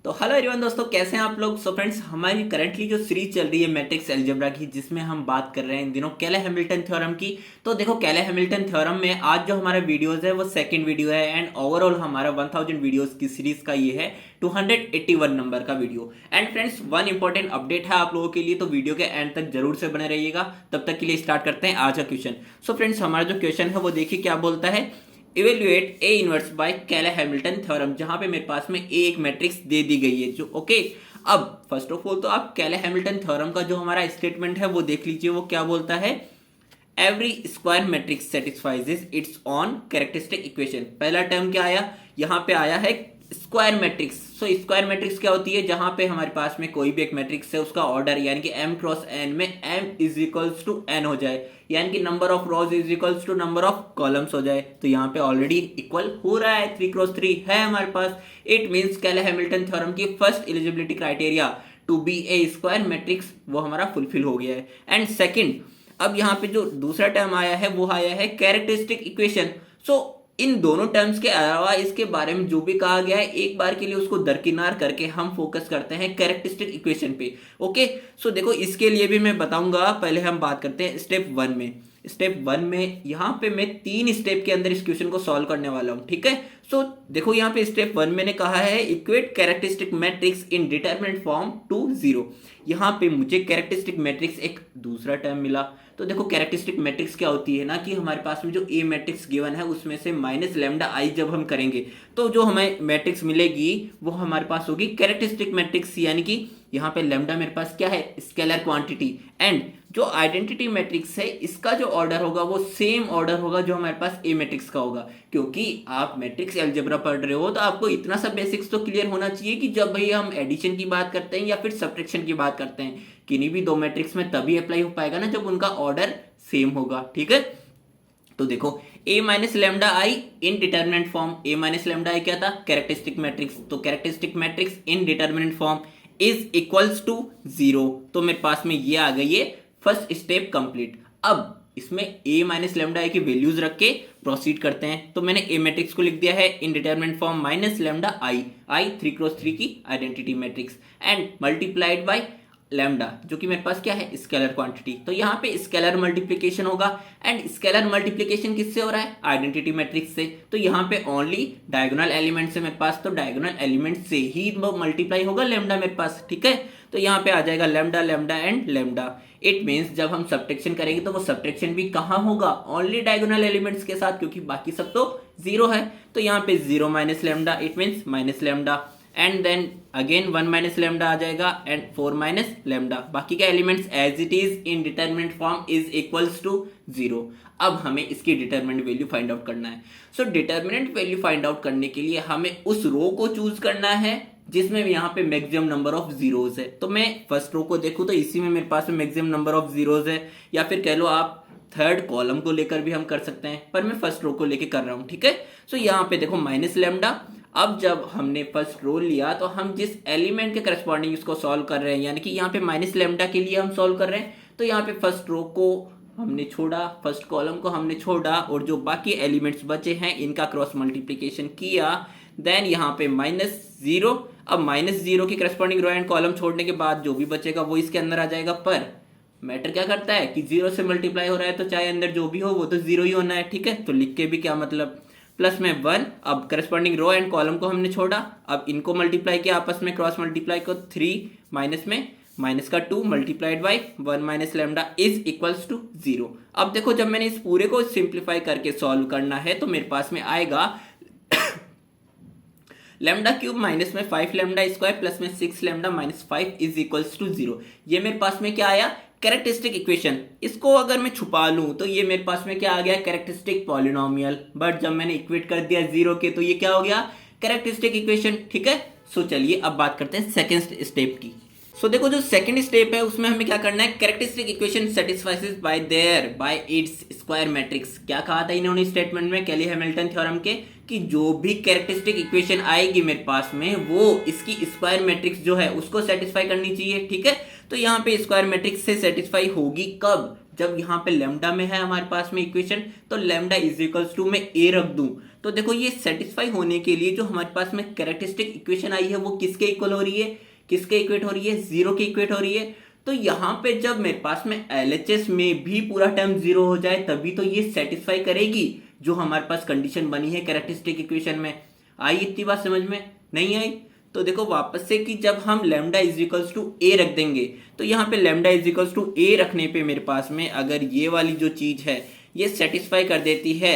तो hello everyone दोस्तों, कैसे हैं आप लोग। सो फ्रेंड्स, हमारी करंटली जो सीरीज चल रही है मैट्रिक्स अलजेब्रा की, जिसमें हम बात कर रहे हैं इन दिनों केले हैमिल्टन थ्योरम की। तो देखो, केले हैमिल्टन थ्योरम में आज जो हमारा वीडियोस है वो सेकंड वीडियो है एंड ओवरऑल हमारा 1000 वीडियोस की सीरीज का ये है 281 नंबर का video. And friends, one important update है आप लोगों के लिए, तो वीडियो के एंड तक जरूर से बने रहिएगा। तब तक के लिए स्टार्ट करते हैं आज का क्वेश्चन। सो फ्रेंड्स, हमारा जो क्वेश्चन है वो देखिए क्या बोलता है। इवेल्युएट ए इनवर्स बाय केले हैमिल्टन थ्योरम, जहां पे मेरे पास में ए एक मैट्रिक्स दे दी गई है जो ओके। अब फर्स्ट ऑफ ऑल तो आप केले हैमिल्टन थ्योरम का जो हमारा स्टेटमेंट है वो देख लीजिए। वो क्या बोलता है, every square matrix satisfies it's on characteristic equation. पहला टर्म क्या आया, यहां पे आया है square matrix. So square matrix क्या होती है, जहां पे हमारे पास में कोई भी एक मैट्रिक्स है, उसका ऑर्डर यानी कि m क्रॉस n में m is equals to n हो जाए, यानी कि number of rows is equals to number of columns हो जाए। तो यहाँ पे ऑलरेडी इक्वल हो रहा है, 3 क्रॉस 3 है हमारे पास। It means Cayley Hamilton theorem की first eligibility criteria to be a square matrix वो हमारा फुलफिल हो गया है। एंड सेकेंड, अब यहाँ पे जो दूसरा टर्म आया है वो आया है कैरेक्टरिस्टिक इक्वेशन। सो इन दोनों टर्म्स के अलावा इसके बारे में जो भी कहा गया है, एक बार के लिए उसको दरकिनार करके हम फोकस करते हैं कैरेक्टरिस्टिक इक्वेशन पे। ओके, सो देखो इसके लिए भी मैं बताऊंगा। पहले हम बात करते हैं स्टेप 1 में। स्टेप 1 में यहाँ पे मैं 3 स्टेप के अंदर इस क्वेश्चन को सॉल्व करने वाला हूँ, ठीक है। सो देखो यहाँ पे स्टेप 1 मैंने कहा है equate characteristic matrix in determinant form to 0। यहाँ पे मुझे कैरेक्टरिस्टिक मैट्रिक्स एक दूसरा टर्म मिला। तो देखो कैरेक्टरिस्टिक मैट्रिक्स क्या होती है ना, कि हमारे पास में जो ए मैट्रिक्स गिवन है उसमें से माइनस लैम्डा आई जब हम करेंगे तो जो हमें मैट्रिक्स मिलेगी वो हमारे पास होगी कैरेक्टरिस्टिक मैट्रिक्स। यानी कि यहाँ पे लैम्डा मेरे पास क्या है, स्केलर क्वांटिटी। एंड जो आइडेंटिटी मैट्रिक्स है इसका जो ऑर्डर होगा वो सेम ऑर्डर होगा जो हमारे पास ए मैट्रिक्स का होगा। क्योंकि आप मैट्रिक्स अलजेब्रा पढ़ रहे हो तो आपको इतना सा बेसिक्स तो क्लियर होना चाहिए कि जब भाई हम एडिशन की बात करते हैं या फिर सब्ट्रैक्शन की बात करते हैं, किन्हीं भी दो मैट्रिक्स में तभी अप्लाई हो पाएगा ना जब उनका ऑर्डर सेम होगा, ठीक है। तो देखो a minus lambda I in determinant form, a minus lambda I क्या था, कैरेक्टरिस्टिक मैट्रिक्स। तो characteristic matrix in determinant form is equals to 0। तो मेरे पास में ये आ गई है फर्स्ट स्टेप कंप्लीट। अब इसमें a माइनस लेमडा आई की वैल्यूज रख के प्रोसीड करते हैं। तो मैंने a मैट्रिक्स को लिख दिया है इन डिटर्मिनेंट फॉर्म माइनस लेमडा आई 3 क्रॉस 3 की identity matrix and multiplied by lambda जो कि मेरे पास क्या है, स्केलर क्वांटिटी। तो यहाँ पे स्केलर मल्टीप्लिकेशन होगा एंड स्केलर मल्टीप्लिकेशन किससे हो रहा है, आइडेंटिटी मैट्रिक्स से। तो यहाँ पे ओनली डायगोनल एलिमेंट से मेरे पास, तो डायगोनल एलिमेंट से ही मल्टीप्लाई होगा लैम्डा मेरे पास, ठीक है। तो यहाँ पे आ जाएगा lambda lambda and lambda. It means जब हम सब्ट्रैक्शन करेंगे तो वो सब्ट्रैक्शन भी कहाँ होगा, ओनली डायगोनल एलिमेंट्स के साथ, क्योंकि बाकी सब तो 0 है। तो यहाँ पे 0 minus lambda, it means minus lambda and then again 1 minus lambda आ जाएगा एंड 4 माइनस लैम्डा। बाकी के elements as it is in determinant form is equals to 0। अब हमें इसकी डिटरमिनेंट वैल्यू फाइंड आउट करना है। सो डिटरमिनेंट वैल्यू फाइंड आउट करने के लिए हमें उस रो को चूज करना है जिसमें यहाँ पे मैक्सिमम नंबर ऑफ जीरोज है। तो मैं फर्स्ट रो को देखूँ तो इसी में मेरे पास में मैक्सिमम नंबर ऑफ जीरोज है, या फिर कह लो आप थर्ड कॉलम को लेकर भी हम कर सकते हैं, पर मैं फर्स्ट रो को लेकर कर रहा हूँ, ठीक है। सो यहाँ पे देखो माइनस लैम्डा। अब जब हमने फर्स्ट रो लिया तो हम जिस एलिमेंट के करस्पॉन्डिंग इसको सॉल्व कर रहे हैं, यानी कि यहाँ पे माइनस लैम्डा के लिए हम सॉल्व कर रहे हैं, तो यहाँ पे फर्स्ट रो को हमने छोड़ा, फर्स्ट कॉलम को हमने छोड़ा और जो बाकी एलिमेंट्स बचे हैं इनका क्रॉस मल्टीप्लिकेशन किया। देन यहाँ पे -0। अब -0 की करस्पॉन्डिंग रो एंड कॉलम छोड़ने के बाद जो भी बचेगा वो इसके अंदर आ जाएगा। पर मैटर क्या करता है कि 0 से मल्टीप्लाई हो रहा है तो चाहे अंदर जो भी हो वो तो 0 ही होना है, ठीक है। तो लिख के भी क्या मतलब, प्लस में 1। अब करस्पॉन्डिंग रो एंड कॉलम को हमने छोड़ा, अब इनको मल्टीप्लाई किया आपस में, क्रॉस मल्टीप्लाई को 3 माइनस में माइनस का 2 multiplied by 1 minus lambda is equals to 0। अब देखो जब मैंने इस पूरे को सिंप्लीफाई करके सॉल्व करना है तो मेरे पास में आएगा लैम्डा क्यूब माइनस में 5 लैम्डा स्क्वायर प्लस में 6 lambda minus 5 is equals to 0। ये मेरे पास में क्या आया, कैरेक्टरिस्टिक इक्वेशन। इसको अगर मैं छुपा लूं तो ये मेरे पास में क्या आ गया, कैरेक्टरिस्टिक पॉलिनोमियल। बट जब मैंने इक्वेट कर दिया 0 के तो ये क्या हो गया, कैरेक्टरिस्टिक इक्वेशन, ठीक है। सो चलिए अब बात करते हैं सेकंड स्टेप की। सो देखो जो सेकंड स्टेप है उसमें हमें क्या करना है, characteristic equation satisfies bye its square matrix. क्या कहा था इन्होंने स्टेटमेंट में केली हैमिल्टन थ्योरम के, कि जो भी कैरेक्टरिस्टिक इक्वेशन आएगी मेरे पास में वो इसकी स्क्वायर मैट्रिक्स जो है उसको सेटिस्फाई करनी चाहिए, ठीक है। तो यहाँ पे स्क्वायर मैट्रिक्स से सेटिस्फाई होगी कब, जब यहाँ पे लैम्डा में है हमारे पास में इक्वेशन, तो लैम्डा इज इक्वल्स टू मैं ए रख दूं तो देखो ये सेटिस्फाई होने के लिए जो हमारे पास में कैरेक्टरिस्टिक इक्वेशन आई है वो किसके इक्वल हो रही है, किसके इक्वेट हो रही है, जीरो के इक्वेट हो रही है। तो यहाँ पे जब मेरे पास में LHS में भी पूरा टर्म जीरो हो जाए तभी तो ये सेटिस्फाई करेगी जो हमारे पास कंडीशन बनी है कैरेक्टरिस्टिक इक्वेशन में। आई इतनी बात समझ में? नहीं आई? तो देखो वापस से कि जब हम लैम्डा इज इक्वल्स टू ए रख देंगे तो यहाँ पे लैम्डा इज इक्वल्स टू ए रखने पे मेरे पास में अगर ये वाली जो चीज है ये सेटिस्फाई कर देती है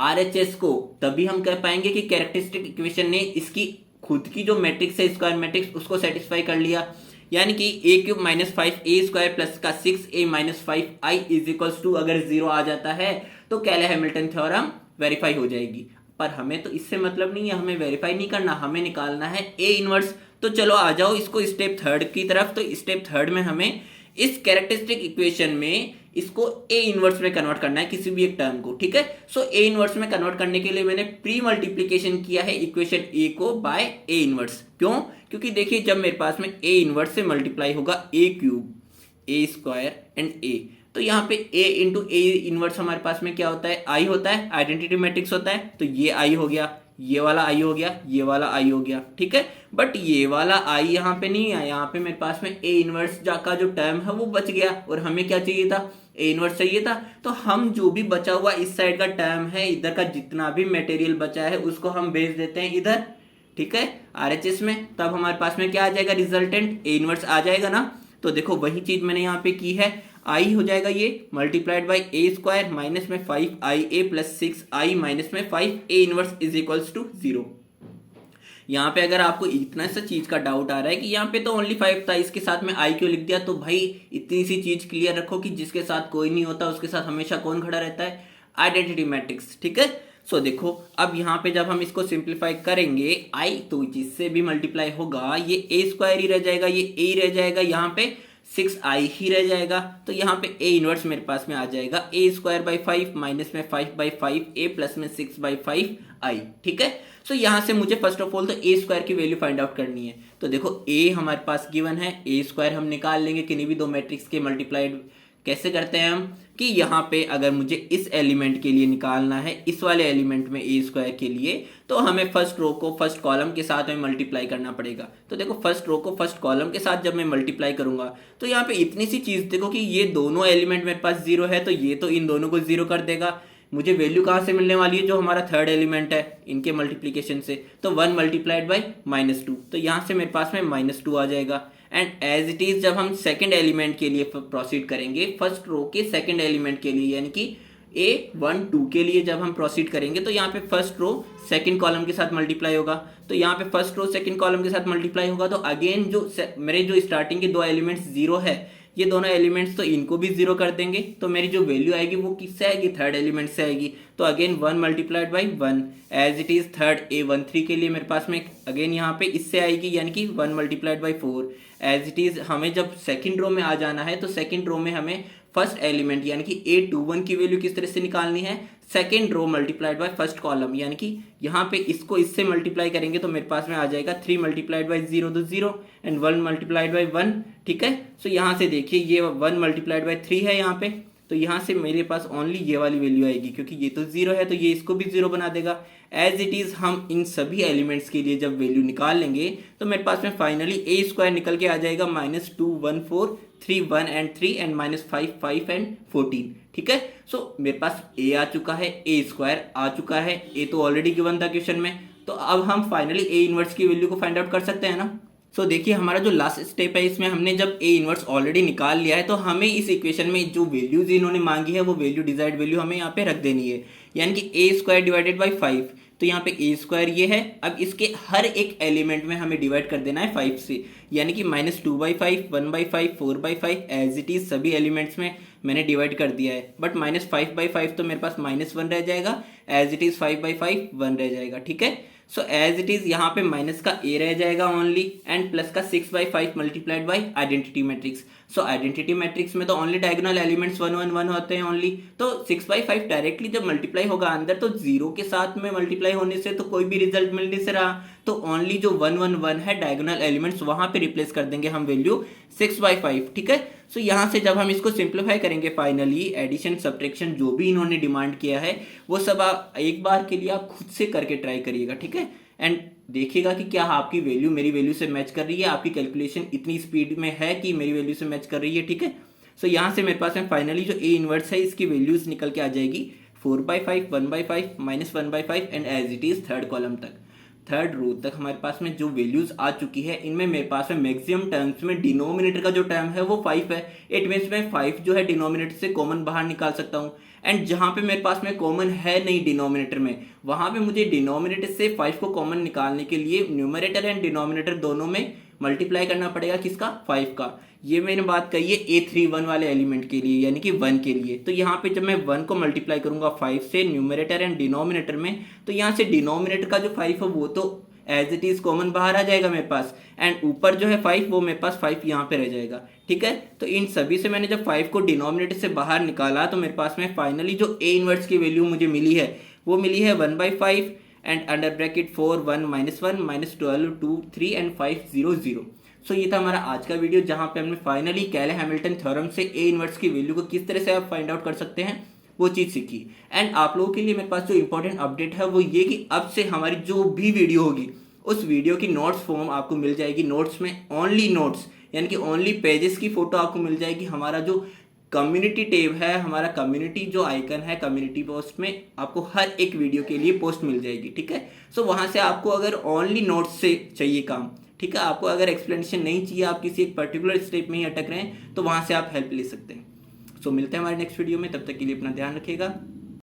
RHS को, तभी हम कह पाएंगे कि कैरेक्टरिस्टिक इक्वेशन ने इसकी खुद की जो मैट्रिक्स है स्क्वायर मैट्रिक्स उसको सेटिस्फाई कर लिया। यानी कि a³ - 5a² प्लस का 6a - 5i is equals to अगर जीरो आ जाता है तो केले हैमिल्टन थ्योरम वेरीफाई हो जाएगी। पर हमें तो इससे मतलब नहीं है, हमें वेरीफाई नहीं करना, हमें निकालना है ए इनवर्स। तो चलो आ जाओ इसको स्टेप थर्ड की तरफ। तो स्टेप थर्ड में हमें इस कैरेक्टरिस्टिक इक्वेशन में इसको ए इनवर्स में कन्वर्ट करना है किसी भी एक टर्म को, ठीक है। सो ए इनवर्स में कन्वर्ट करने के लिए मैंने प्री मल्टीप्लीकेशन किया है इक्वेशन ए को बाय ए इनवर्स। क्यों? क्योंकि देखिए जब मेरे पास में ए इनवर्स से मल्टीप्लाई होगा a³ a² एंड a, तो यहाँ पे a इंटू ए इनवर्स हमारे पास में क्या होता है, आई होता है, आइडेंटिटी मैट्रिक्स होता है। तो ये आई हो गया, ये वाला आई हो गया, ये वाला आई हो गया, ठीक है। बट ये वाला आई यहाँ पे नहीं है, यहाँ पे मेरे पास में ए इनवर्स का जो टर्म है वो बच गया और हमें क्या चाहिए था, ए इनवर्स चाहिए था। तो हम जो भी बचा हुआ इस साइड का टर्म है, इधर का जितना भी मटेरियल बचा है उसको हम भेज देते हैं इधर, ठीक है, RHS में। तब हमारे पास में क्या आ जाएगा, रिजल्टेंट ए इनवर्स आ जाएगा ना। तो देखो वही चीज मैंने यहाँ पे की है, आई हो जाएगा ये मल्टीप्लाइड बाई a² माइनस में 5ia प्लस 6i माइनस में 5a inverse is equals to 0। यहाँ पे अगर आपको इतना सा चीज का डाउट आ रहा है कि यहाँ पे तो ओनली 5 था, इसके साथ में आई क्यों लिख दिया, तो भाई इतनी सी चीज क्लियर रखो कि जिसके साथ कोई नहीं होता उसके साथ हमेशा कौन खड़ा रहता है, आइडेंटिटी मैट्रिक्स, ठीक है। सो देखो अब यहाँ पे जब हम इसको सिंप्लीफाई करेंगे आई तो जिससे भी मल्टीप्लाई होगा ये a² ही रह जाएगा, ये a ही रह जाएगा, यहाँ पे 6i ही रह जाएगा। तो यहाँ पे a इनवर्स मेरे पास में आ जाएगा a² 5 माइनस में 5/5a प्लस में 6/5i, ठीक है। सो यहाँ से मुझे फर्स्ट ऑफ ऑल तो a² की वैल्यू फाइंड आउट करनी है। तो देखो a हमारे पास गिवन है, a² हम निकाल लेंगे किन्हीं भी दो मैट्रिक्स के मल्टीप्लाइड। कैसे करते हैं हम कि यहाँ पे अगर मुझे इस एलिमेंट के लिए निकालना है, इस वाले एलिमेंट में a² के लिए, तो हमें फर्स्ट रो को फर्स्ट कॉलम के साथ में मल्टीप्लाई करना पड़ेगा। तो देखो फर्स्ट रो को फर्स्ट कॉलम के साथ जब मैं मल्टीप्लाई करूंगा तो यहाँ पे इतनी सी चीज देखो कि ये दोनों एलिमेंट मेरे पास जीरो है, तो ये तो इन दोनों को जीरो कर देगा। मुझे वैल्यू कहाँ से मिलने वाली है, जो हमारा थर्ड एलिमेंट है इनके मल्टीप्लीकेशन से, तो 1 मल्टीप्लाइड बाई -2, तो यहाँ से मेरे पास में -2 आ जाएगा। एंड एज इट इज जब हम सेकंड एलिमेंट के लिए प्रोसीड करेंगे, फर्स्ट रो के सेकंड एलिमेंट के लिए यानी कि a1 2 के लिए जब हम प्रोसीड करेंगे तो यहाँ पे फर्स्ट रो सेकंड कॉलम के साथ मल्टीप्लाई होगा। तो यहाँ पे फर्स्ट रो सेकंड कॉलम के साथ मल्टीप्लाई होगा तो अगेन जो मेरे जो स्टार्टिंग के दो एलिमेंट्स जीरो है, ये दोनों एलिमेंट्स तो इनको भी जीरो कर देंगे। तो मेरी जो वैल्यू आएगी वो किससे आएगी, थर्ड एलिमेंट से आएगी। तो again 1 multiplied by 1 as it is third a13 के लिए मेरे पास में अगेन यहाँ पे इससे आएगी यानी कि 1 multiplied by 4 as it is. हमें जब सेकंड रो में आ जाना है तो सेकंड रो में हमें फर्स्ट एलिमेंट यानी कि a21 की वैल्यू किस तरह से निकालनी है, second row multiplied by first column, यानी कि यहाँ पे इसको इससे मल्टीप्लाई करेंगे तो मेरे पास में आ जाएगा 3 मल्टीप्लाइड बाई 0 तो 0 एंड 1 मल्टीप्लाइड बाई 1, ठीक है। सो यहाँ से देखिए ये 1 मल्टीप्लाइड बाई 3 है यहाँ पे, तो यहाँ से मेरे पास ओनली ये वाली वैल्यू आएगी क्योंकि ये तो 0 है तो ये इसको भी 0 बना देगा। एज इट इज हम इन सभी एलिमेंट्स के लिए जब वैल्यू निकाल लेंगे तो मेरे पास में फाइनली a² निकल के आ जाएगा -2 1 4 3 1 एंड 3 एंड -5 5 एंड 14, ठीक है। सो मेरे पास a आ चुका है, a² आ चुका है, a तो ऑलरेडी गिवन था क्वेश्चन में। तो अब हम फाइनली a इनवर्स की वैल्यू को फाइंड आउट कर सकते हैं ना। सो देखिए हमारा जो लास्ट स्टेप है इसमें हमने जब a इनवर्स ऑलरेडी निकाल लिया है तो हमें इस इक्वेशन में जो वैल्यूज इन्होंने मांगी है वो वैल्यू डिजायर्ड वैल्यू हमें यहाँ पे रख देनी है, यानी कि a² डिवाइडेड बाई 5। तो यहाँ पे a² ये है, अब इसके हर एक एलिमेंट में हमें डिवाइड कर देना है 5 से, यानी कि -2/5 1/5 4/5 एज इट इज सभी एलिमेंट्स में मैंने डिवाइड कर दिया है। बट -5/5 तो मेरे पास -1 रह जाएगा, एज इट इज 5/5 1 रह जाएगा, ठीक है। सो एज इट इज यहाँ पे माइनस का a रह जाएगा ओनली एंड प्लस का 6/5 multiplied by identity matrix. So identity matrix में तो ओनली डायगोनल एलिमेंट्स 1 1 1 होते हैं ओनली, तो 6/5 डायरेक्टली जब मल्टीप्लाई होगा अंदर तो 0 के साथ में मल्टीप्लाई होने से तो कोई भी रिजल्ट मिल नहीं से रहा, तो ओनली जो 111 है डायगोनल एलिमेंट्स वहां पे रिप्लेस कर देंगे हम वैल्यू 6/5, ठीक है। सो यहाँ से जब हम इसको सिंप्लीफाई करेंगे फाइनली एडिशन सब्ट्रैक्शन जो भी इन्होंने डिमांड किया है वो सब आप एक बार के लिए आप खुद से करके ट्राई करिएगा, ठीक है। एंड देखिएगा कि क्या आपकी वैल्यू मेरी वैल्यू से मैच कर रही है, आपकी कैलकुलेशन इतनी स्पीड में है कि मेरी वैल्यू से मैच कर रही है, ठीक है। सो यहाँ से मेरे पास में फाइनली जो ए इनवर्स है इसकी वैल्यूज निकल के आ जाएगी 4/5, 1/5, -1/5 and as it is third column तक, थर्ड रो तक हमारे पास में जो वैल्यूज आ चुकी है इनमें मेरे पास में मैक्सिमम टर्म्स में डिनोमिनेटर का जो टर्म है वो 5 है। इट मीन्स मैं 5 जो है डिनोमिनेटर से कॉमन बाहर निकाल सकता हूँ। एंड जहाँ पे मेरे पास में कॉमन है नहीं डिनोमिनेटर में, वहाँ पे मुझे डिनोमिनेटर से 5 को कॉमन निकालने के लिए न्यूमरेटर एंड डिनोमिनेटर दोनों में मल्टीप्लाई करना पड़ेगा, किसका, 5 का। ये मैंने बात कही है A31 वाले एलिमेंट के लिए यानी कि 1 के लिए। तो यहाँ पे जब मैं 1 को मल्टीप्लाई करूंगा 5 से न्यूमरेटर एंड डिनोमिनेटर में, तो यहाँ से डिनोमिनेटर का जो 5 है वो तो एज इट इज कॉमन बाहर आ जाएगा मेरे पास, एंड ऊपर जो है 5 वो मेरे पास 5 यहाँ पे रह जाएगा, ठीक है। तो इन सभी से मैंने जब 5 को डिनोमिनेटर से बाहर निकाला तो मेरे पास में फाइनली जो ए इनवर्स की वैल्यू मुझे मिली है वो मिली है 1/5 एंड अंडर ब्रैकेट 4 1 -1 -12 2 3 एंड 5 0 0। सो ये था हमारा आज का वीडियो जहां पे हमने फाइनली कैले हैमिल्टन थ्योरम से ए इनवर्स की वैल्यू को किस तरह से आप फाइंड आउट कर सकते हैं वो चीज़ सीखी। एंड आप लोगों के लिए मेरे पास जो इंपॉर्टेंट अपडेट है वो ये कि अब से हमारी जो भी वीडियो होगी उस वीडियो की नोट्स फॉर्म आपको मिल जाएगी। नोट्स में ओनली नोट्स यानी कि ओनली पेजेस की फोटो आपको मिल जाएगी। हमारा जो कम्युनिटी टैब है, हमारा कम्युनिटी जो आइकन है कम्युनिटी पोस्ट में आपको हर एक वीडियो के लिए पोस्ट मिल जाएगी, ठीक है। सो वहाँ से आपको अगर ओनली नोट्स से चाहिए काम, ठीक है, आपको अगर एक्सप्लेनेशन नहीं चाहिए, आप किसी एक पर्टिकुलर स्टेप में ही अटक रहे हैं तो वहाँ से आप हेल्प ले सकते हैं। सो मिलते हैं हमारे नेक्स्ट वीडियो में, तब तक के लिए अपना ध्यान रखिएगा।